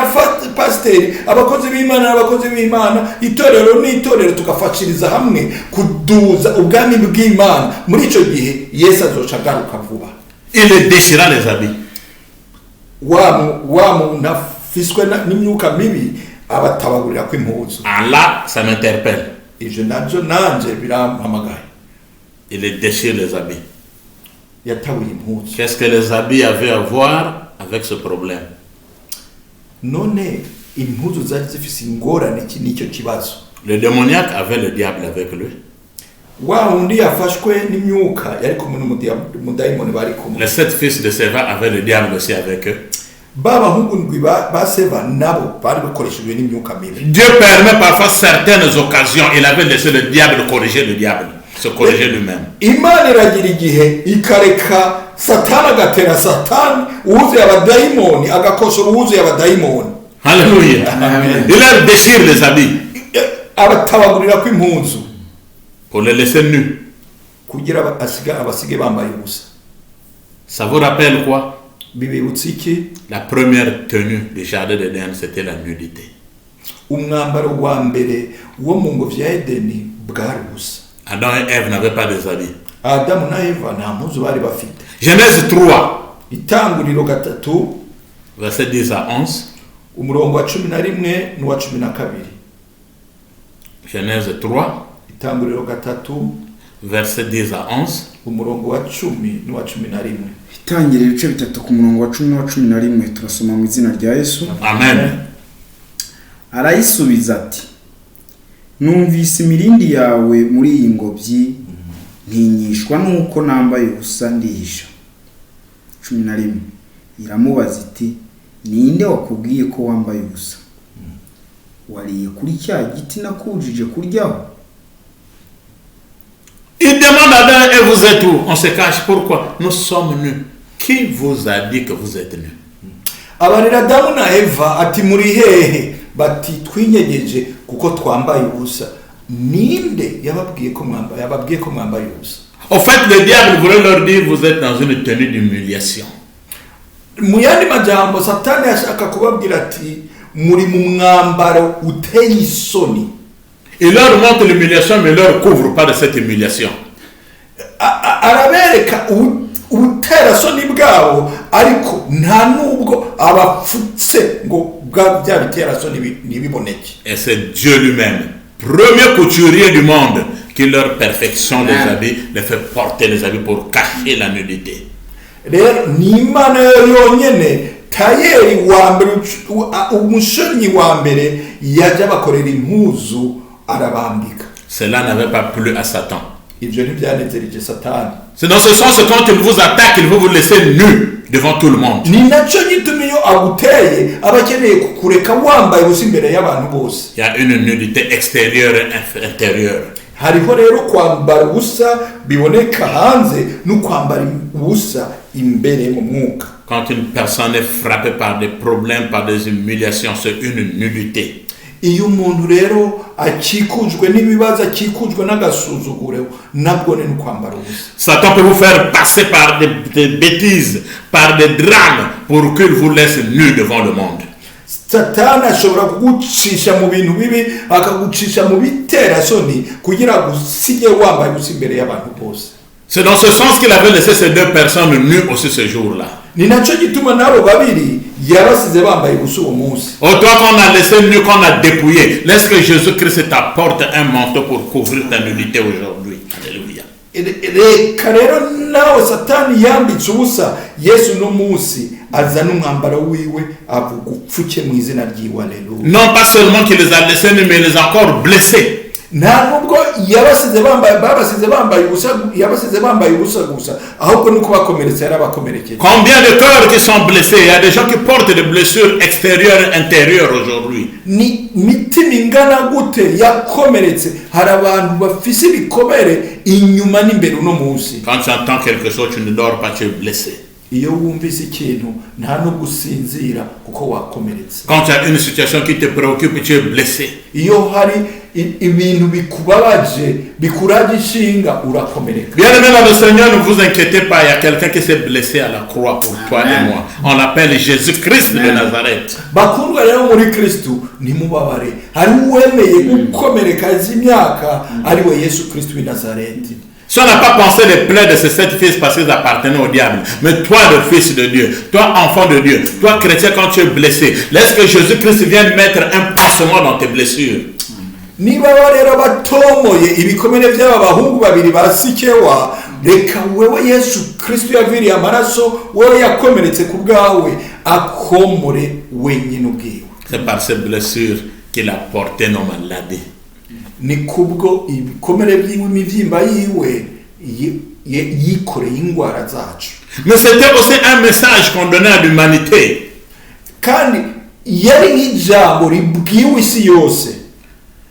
pasiteri, abakozi b'Imana, itorero n'itorero tugafashiriza hamwe kuduza ubwami bw'Imana. Muri ico gihe Yesu azoca agaruka vuba. Il les déchira les habits. Wa fiswe n'imyuka mibi abatabagurira ko impuzu. Là, ça m'interpelle. Ije najo nanje birampamagaye. Il les déchire les habits. Yatabuye impuzu. Qu'est-ce que les habits avaient à voir avec ce problème? None impuzu zari zifise ingorane iki nicyo kibazo. Le démoniaque avait le diable avec lui. Wa undi yafashwe n'imyuka yari kumwe n'umudaimoni bari kumwe. Les 7 fils de Séva avaient le diable aussi avec eux. Dieu permet parfois certaines occasions. Il avait laissé le diable corriger le diable, se corriger lui-même. Alléluia. Il leur déchire les habits pour les laisser nus. Ça vous rappelle quoi? La première tenue du jardin d'Éden, c'était la nudité. Adam et Ève n'avaient pas des habits. Genèse 3, verset 10 à 11. Genèse 3, verset 10 à 11. Itangiriro ibice bitatu ku murongo wa 10 na 11 turasoma mu izina rya Yesu. Amen. Arayisubiza ati, numvise imirindi yawe muri iyi ngobyi, ntinyishwa nuko nambaye ubusa ndihisha. 11. Iramubaza iti, ninde wakubwiye ko wambaye ubusa? Wariye kuri cya giti nakujije kuryaho? Il demande à Adam, et vous êtes où? On se cache. Pourquoi? Nous sommes nus. Qui vous a dit que vous êtes nus? Abarira Adamu na Eva ati muri hehe bati twinyegeje kuko twambaye ubusa. Ninde yababwiye ko mwambaye ubusa? Au fait, le diable voulait leur dire, vous êtes dans une tenue d'humiliation. Muyandi majambo Satani ashaka kubabwira ati muri mu mwambaro uteye isoni. Il leur montre l'humiliation, mais ne leur couvre pas de cette humiliation. Arabereka utera soni bwabo, ariko nta nubwo abafutse ngo bya bitera soni nibiboneke. Et c'est Dieu lui-même, premier couturier du monde, qui leur perfection des habits, les fait porter les habits pour cacher la nudité. Rero ni Imana yonyene tayeri wa mbere umushonyi wa mbere yaje bakorera impuzu arabambika. Cela n'avait pas plu à Satan. ibyo ntibyanezereje satani. C'est dans ce sens que quand il vous attaque, il veut vous laisser nu devant tout le monde. Ni nacyo gituma iyo aguteye aba akeneye kukureka wambaye ubusa imbere y'abantu bose. Il y a une nudité extérieure et intérieure. Hariho rero kwambara ubusa biboneka hanze no kwambara ubusa imbere mu mwuka. Quand une personne est frappée par des problèmes, par des humiliations, c'est une nudité. Iyo umuntu rero akikujwe n'ibibazo, akikujwe n'agasuzuguro, nabwo ni kwambara ubusa. Satan peut vous faire passer par des bêtises, par des drames, pour qu'il vous laisse nu devant le monde. Satani ashobora kugucisha mu bintu bibi, akagucisha mu bitera soni kugira ngo usige wambaye ubusa imbere y'abantu bose. C'est dans ce sens qu'il avait laissé ces deux personnes nues aussi ce jour-là. Ni nacyo gituma nabo babiri yabasize bambaye ubusa uwo munsi. Oh, toi qu'on a laissé nu, qu'on a dépouillé, laisse que Jésus-Christ t'apporte un manteau pour couvrir ta nudité aujourd'hui. Alléluia. Reka rero nawe satani yambitse ubusa, Yesu no munsi azana umwambaro wiwe agupfuke mu izina ry'iwe. Alléluia. Non pas seulement qu'il les a laissés nus, mais il les a encore blessés. Ntabwo yabasize bambaye ubusa gusa, ahubwo nuko bakomeretse yarabakomerekeje. Combien de cœurs qui sont blessés? Il y a des gens qui portent des blessures extérieures et intérieures aujourd'hui. Ni mitima ingana gute yakomeretse, hari abantu bafise ibikomere inyuma n'imbere uno munsi. Quand tu entends quelque chose, tu ne dors pas, tu es blessé. Iyo wumvise ikintu nta no gusinzira kuko wakomeretse. Quand tu as une situation qui te préoccupe, tu es blessé. Iyo hari ibintu bikubabaje bikuraje ishinga urakomereka. Bien aimé dans le Seigneur, ne vous inquiétez pas, il y a quelqu'un qui s'est blessé à la croix pour toi et moi. On l'appelle Jésus-Christ de Nazareth. Bakundwa rero muri Kristo nimubabare, hari uwemeye gukomereka imyaka ari we Yesu Kristo w'i Nazareti. Si on n'a pas pensé les plaies de ces 7 fils parce qu'ils appartenaient au diable, mais toi le fils de Dieu, toi enfant de Dieu, toi chrétien quand tu es blessé, laisse que Jésus-Christ vienne mettre un pansement dans tes blessures. Niba rero batomoye ibikomere by'aba bahungu babiri basikewa, reka wewe Yesu Kristo yaviriye amaraso, wewe yakomeretse ku bwawe, akomore wenyine ubwiwe. C'est par ces blessures qu'il a porté nos maladies. Ni kubwo ibikomere by'iwe imivyimba yiwe yikoreye ingwara zacu. Mais c'était aussi un message qu'on donnait à l'humanité. Kandi yari nk'ijambo ribwiwe isi yose.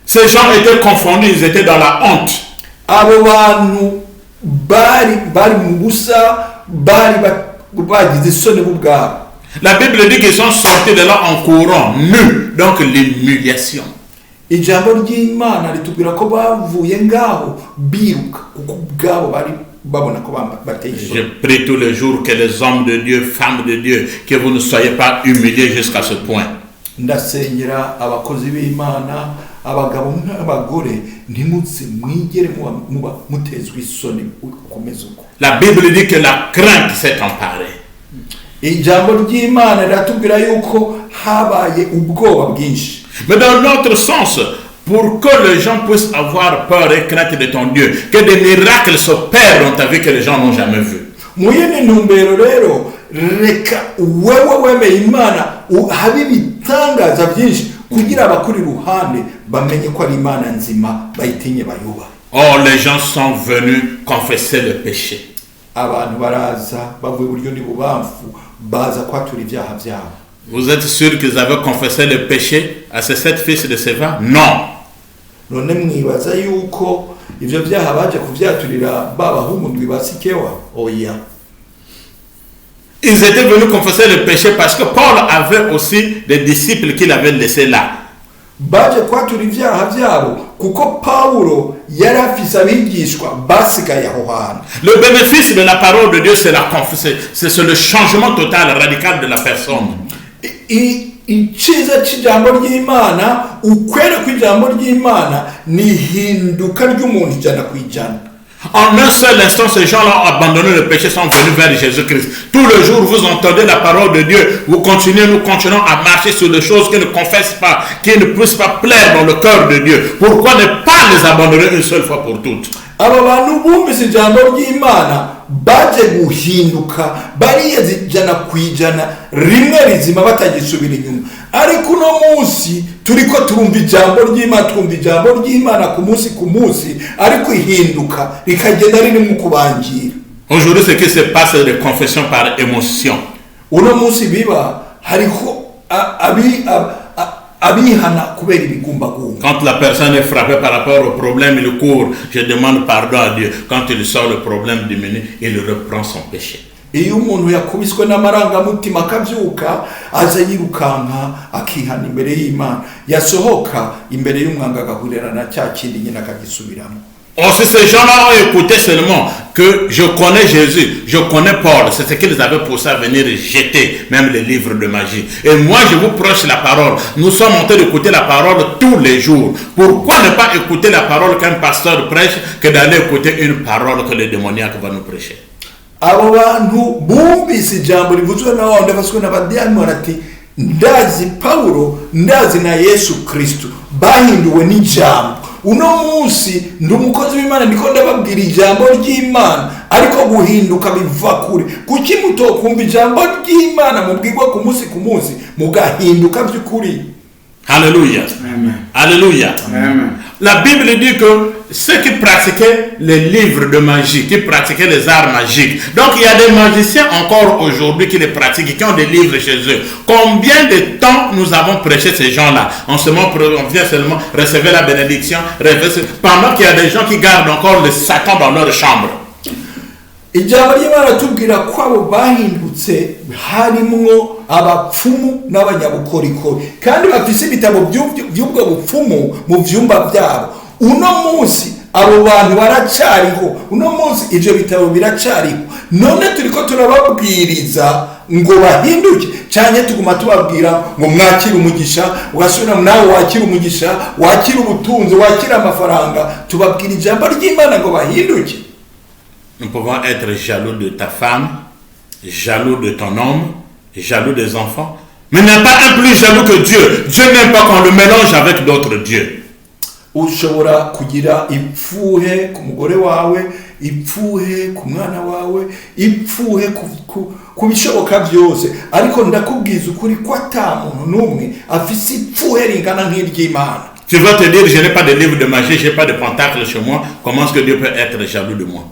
Ces gens étaient confondus, ils étaient dans la honte. Abo bantu bari mu busa, bari bagize isoni bubwabo. La Bible dit qu'ils sont sortis de là en courant, nus, donc l'humiliation. Ijambo ry'Imana ritubwira ko bavuye ngaho biruka kuko ubwabo bari babona ko bateye isoni. Je prie tous les jours que les hommes de Dieu, femmes de Dieu, que vous ne soyez pas humiliés jusqu'à ce point. Ndasengera abakozi b'Imana, abagabo n'abagore, ntimutse mwigere mutezwe isoni ukomeza uko. La Bible dit que la crainte s'est emparée. Ijambo ry'Imana riratubwira yuko habaye ubwoba bwinshi. Mais dans l'autre sens, pour que les gens puissent avoir peur et crainte de ton Dieu, que des miracles s'opèrent dans ta vie que les gens n'ont jamais vu. Muyene ntumbero rero, reka wewe wemeye Imana habe ibitangaza byinshi kugira abakuri ruhande bamenye ko ari Imana nzima bayitinye bayuba. Oh, les gens sont venus confesser le péché. Abantu baraza bavuye buryo ndi bubamfu baza kwatura ibyaha byabo. Vous êtes sûr qu'ils avaient confessé le péché à ces 7 fils de Séva? Non. None mwibaza yuko ivyo byaha baje kuvyaturira babahungu ndwi basikewa? Oya. Ils étaient venus confesser le péché parce que Paul avait aussi des disciples qu'il avait laissés là. Baje kwatura ibyaha byabo kuko Paulo yari afise abigishwa basigaye aho hantu. Le bénéfice de la parole de Dieu, c'est la confession, c'est le changement total, radical de la personne. Iciza cy'ijambo ry'Imana, ukwera kw'ijambo ry'Imana ni hinduka ry'umuntu ijana ku ijana. En un seul instant, ces gens-là ont abandonné le péché, sont venus vers Jésus-Christ. Tous les jours, vous entendez la parole de Dieu. Nous continuons à marcher sur les choses qui ne confessent pas, qui ne puissent pas plaire dans le cœur de Dieu. Pourquoi ne pas les abandonner une seule fois pour toutes? aba bantu bumvise ijambo ry'Imana baje guhinduka bariyeze 100% rimwe rizima batagisubira inyuma. Ariko uno munsi turiko turumva ijambo ry'Imana ku munsi ariko ihinduka rikagenda ririmo kubangira. Aujourd'hui, ce qui se passe de confession par émotion. Uno munsi biba hariho abihana kubera ibigumbagumba. Quand la personne est frappée par rapport au problème, il court, je demande pardon à Dieu. Quand il sort, le problème diminue, il reprend son péché. Iyo umuntu yakubiswe n'amarangamutima akabyuka aza yirukanka akihana imbere y'Imana, yasohoka imbere y'umwanga agahurira na cya kindi nyine akagisubiramo. Aussi, ces gens-là ont écouté seulement que je connais Jésus, je connais Paul. C'est ce qu'ils avaient poussé à venir jeter même les livres de magie. Et moi, je vous prêche la parole. Nous sommes en train d'écouter la parole tous les jours. Pourquoi ne pas écouter la parole qu'un pasteur prêche que d'aller écouter une parole que le démoniaque va nous prêcher? Abo bantu bumvise ijambo rivuzwe na wanda baswe n'abadiyani ati ndazi Paulo ndazi na Yesu Kristo bahinduwe n'ijambo. Uno munsi ndi umukozi w'Imana ndiko ndababwira ijambo ry'Imana ariko guhinduka biva kuri kuki mutokumva ijambo ry'Imana mubwirwa ku munsi mugahinduka by'ukuri. Alléluia. Amen. Alléluia. Amen. La Bible dit que ceux qui pratiquaient les livres de magie, qui pratiquaient les arts magiques. Donc il y a des magiciens encore aujourd'hui qui les pratiquent, qui ont des livres chez eux. Combien de temps nous avons prêché ces gens-là? On vient seulement recevoir la bénédiction, pendant qu'il y a des gens qui gardent encore le Satan dans leur chambre. Ijambo ry'Imana tubwira ko abo bahindutse harimwo abapfumu n'abanyabukorikori kandi bafise ibitabo by'ubwo bupfumu mu vyumba byabo. Uno munsi abo bantu baracariho, uno munsi ivyo bitabo biracariho. None turiko turababwiriza ngo bahinduke cyane tuguma tubabwira ngo mwakira umugisha, ugasubira nawe wakira umugisha, wakira ubutunzi, wakira amafaranga, tubabwira ijambo ry'Imana ngo bahinduke. Nous pouvons être jaloux de ta femme, jaloux de ton homme, jaloux des enfants. Mais il n'y a pas un plus jaloux que Dieu. Dieu n'aime pas qu'on le mélange avec d'autres dieux. Ushobora kugira ipfuhe ku mugore wawe, ipfuhe ku mwana wawe, ipfuhe ku bishoboka byose, ariko ndakubwiza ukuri ko atamuntu numwe afise ipfuhe ringana nk'iry'Imana. Tu vas te dire, je n'ai pas de livre de magie, je n'ai pas de pentacle chez moi. Comment est-ce que Dieu peut être jaloux de moi?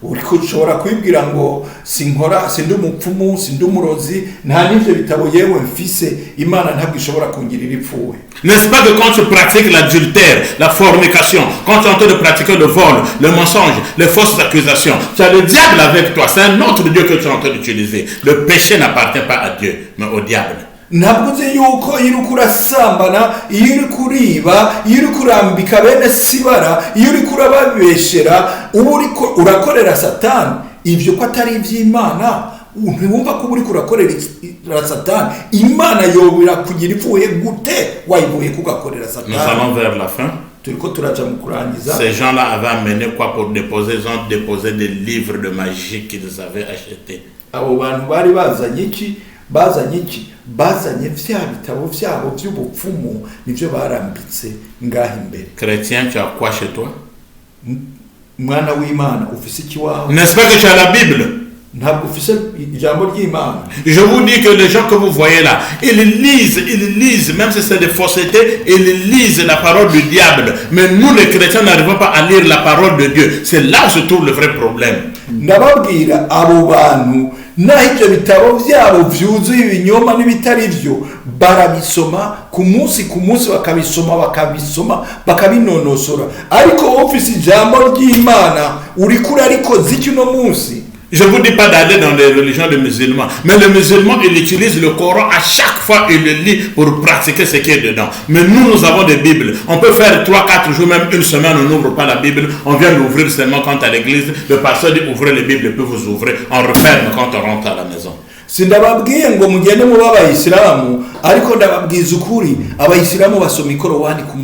Uriko ushobora kwibwira ngo sinkora sindi umupfumu sindi umurozi nta n'ivyo bitabo yewe mfise, Imana ntabwo ishobora kungirira ipfuwe. N'est-ce pas que quand tu pratiques l'adultère, la fornication, quand tu es en train de pratiquer le vol, le mensonge, les fausses accusations, tu as le diable avec toi, c'est un autre Dieu que tu es en train d'utiliser. Le péché n'appartient pas à Dieu, mais au diable. Ntabwo uzi yuko iyo uriko urasambana, iyo uriko uriba, iyo uriko urambika bene sibara, iyo uriko urababeshera, uba uriko urakorera Satani. Ivyo ko atari ivy'Imana, ntiwumva ko uriko urakorera Satani. Imana yobira kugira ipfuye gute wayivuye kugakorera Satani. Nous allons vers la fin. Turiko turaja mu kurangiza. Ces gens-là avaient amené quoi pour déposer? Ils ont déposé des livres de magie qu'ils avaient achetés. Abo bantu bari bazanye iki bazanye vya bitabo vyabo by'ubupfumu nivyo barambitse ngaha imbere. Chrétien, tu as quoi chez toi? Mwana w'Imana ufise iki wawe? N'est-ce pas que tu as la Bible? Ntabwo ufise ijambo ry'Imana. Je vous dis que les gens que vous voyez là, ils lisent, même si c'est des faussetés, ils lisent la parole du diable. Mais nous les chrétiens n'arrivons pas à lire la parole de Dieu. C'est là où se trouve le vrai problème. Ndababwira abo bantu naho ibyo bitabo byabo vyuzuye ibinyoma n'ibitari byo barabisoma ku munsi bakabisoma bakabinonosora, ariko ofisi ijambo ry'Imana uriko urarikoze iki no munsi. Je ne vous dis pas d'aller dans les religions des musulmans, mais le musulman, il utilise le Coran, à chaque fois il le lit pour pratiquer ce qui est dedans. Mais nous avons des Bibles. On peut faire 3-4 jours, même une semaine, on n'ouvre pas la Bible. On vient l'ouvrir seulement quand à l'église. Le pasteur dit ouvrez les Bibles, il peut vous ouvrir. On referme quand on rentre à la maison. Sindababwiye ngo mugende mu b'Abayisilamu, ariko ndababwiza ukuri Abayisilamu basoma Ikorowani ku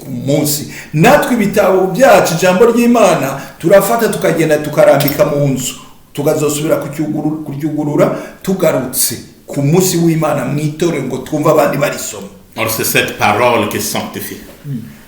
munsi. Natwe ibitabo byacu ijambo ry'Imana turafata tukagenda tukarambika mu nzu, tukazosubira kuryugurura tugarutse ku munsi w'Imana mwitore ngo twumva abandi barisoma. Alors c'est cette parole qui sanctifie.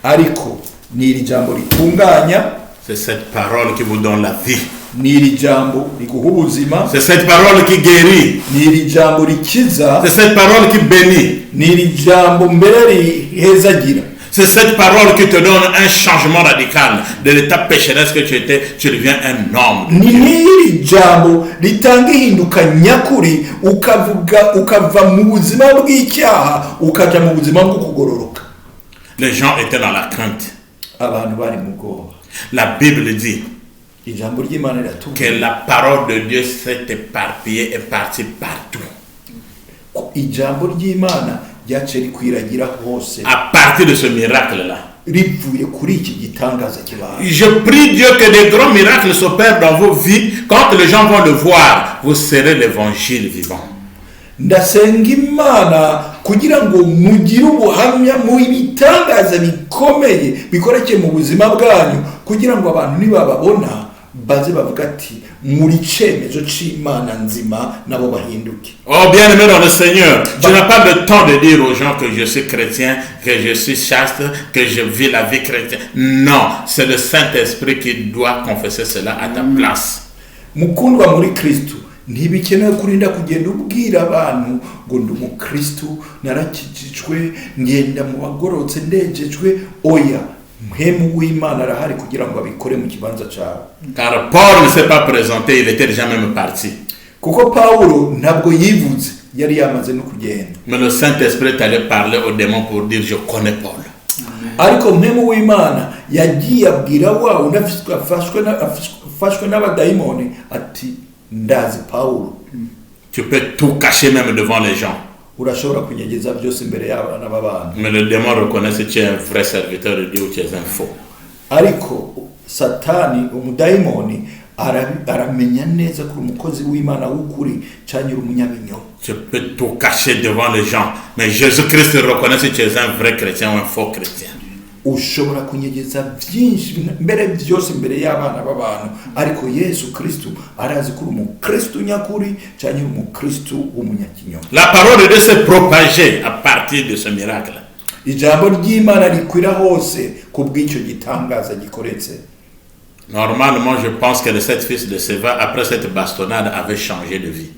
Ariko ni iri jambo ritunganya. C'est cette parole qui vous donne la vie. ni iri jambo riguha ubuzima, C'est cette parole qui guérit. ni iri jambo rikiza, C'est cette parole qui bénit. ni iri jambo mbere rihezagira. C'est cette parole qui te donne un changement radical de l'état pécheresse que tu étais, tu deviens un homme. Ni n'iri jambo ritanga ihinduka nyakuri, ukava mu buzima bw'icyaha ukaja mu buzima bwo kugororoka. Les gens étaient dans la crainte. Abantu bari mu bwoba. La Bible dit Ijambo ry'Imana que riratubwira la parole de Dieu s'est éparpillée et partie partout. ko ijambo ry'Imana ryaciye rikwiragira hose À partir de ce miracle-là. rivuye kuri iki gitangaza kibaye. Je prie Dieu que des grands miracles s'opèrent dans vos vies. Quand les gens vont le voir, vous serez l'évangile vivant. Ndasenga Imana kugira ngo mugire ubuhamya mu ibitangaza bikomeye bikorekeye mu buzima bwanyu, kugira ngo abantu nibababona baze bavuga ati muri cemezo c'Imana nzima nabo bahinduke. Oh bien-aimé dans le Seigneur, tu n'as pas le temps de dire aux gens que je suis chrétien, que je suis chaste, que je vis la vie chrétienne. Non, c'est le Saint-Esprit qui doit confesser cela à ta place. Mukundwa muri Kristo, ntibikenewe kurinda kugenda ubwira abantu ngo ndi umukristo, narakijijwe, ngenda mu bagorotse, ndejejwe. Oya, mpemu w'Imana arahari kugira ngo abikore mu kibanza cyawe. Car Paul ne s'est pas présenté, il était déjà même parti. Kuko Paulo ntabwo yivuze, yari yamaze no kugenda. Mais le Saint-Esprit est allé parler aux démons pour dire je connais Paul. Ariko mpemu w'Imana yagiye abwira wawe afashwe n'abadayimoni ati ndazi Paulo. Tu peux tout cacher même devant les gens. Urashobora kunyegeza byose imbere y'abana b'abantu. Mais le démon reconnaît si tu es un vrai serviteur de Dieu ou tu es un faux. Ariko Satani umudayimoni aramenya neza ko umukozi w'Imana w'ukuri cyanyura umunyabinyoma. Tu peux tout cacher devant les gens, mais Jésus-Christ reconnaît si tu es un vrai chrétien ou un faux chrétien. Ushobora kunyegeza byinshi mbere byose imbere y'abana b'abantu, ariko Yesu Kristo arazi ko umukristo nyakuri cyanyura umukristo w'umunyakinyoma. La parole de Dieu s'est propagée à partir de ce miracle. Ijambo ry'Imana rikwira hose kubw'icyo gitangaza gikoretse. Normalement, je pense que les 7 fils de Séva, après cette bastonnade, avaient changé de vie.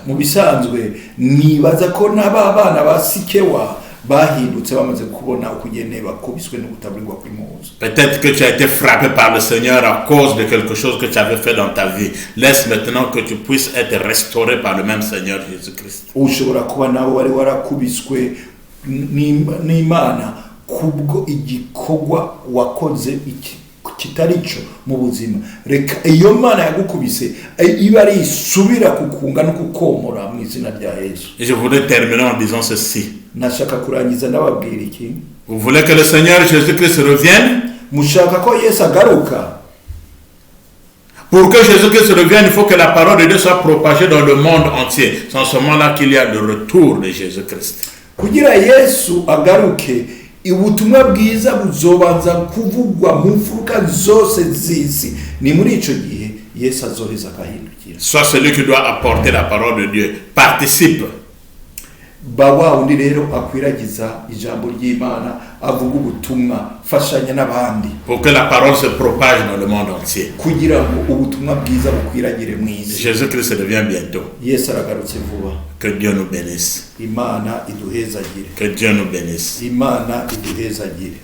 Mu bisanzwe nibaza ko n'abana ba Sikewa bahindutse bamaze kubona ukugene bakubiswe n'ubutaburirwa kw'impuzu. Peut-être que tu as été frappé par le Seigneur à cause de quelque chose que tu avais fait dans ta vie. Laisse maintenant que tu puisses être restauré par le même Seigneur Jésus-Christ. Ushobora kuba nawe wari warakubiswe n'Imana kubwo igikorwa wakoze kitarico mu buzima. Reka iyo Mana yagukubise iba ari isubira kukunga no kukomora mu izina rya Yesu. Et je voudrais terminer en disant ceci. Nashaka kurangiza ndababwira iki. Vous voulez que le Seigneur Jésus-Christ revienne? Mushaka ko Yesu agaruka. Pour que Jésus-Christ revienne, il faut que la parole de Dieu soit propagée dans le monde entier. C'est en ce moment-là qu'il y a le retour de Jésus-Christ. Kugira Yesu agaruke, ubutumwa bwiza buzobanza kuvugwa mu mfuruka zose z'isi. Ni muri ico gihe Yesu azoreza akahindukira. Sois celui qui doit apporter la parole de Dieu. Participe. Bawa undi rero akwiragiza ijambo ry'Imana, avuga ubutumwa, fashanya n'abandi. Pour que la parole se propage dans le monde entier. Kugira ngo ubutumwa bwiza bukwiragire mu isi. Jésus-Christ revient bientôt. Yesu aragarutse vuba. Que Dieu nous bénisse. Imana iduhezagire. Que Dieu nous bénisse. Imana iduhezagire.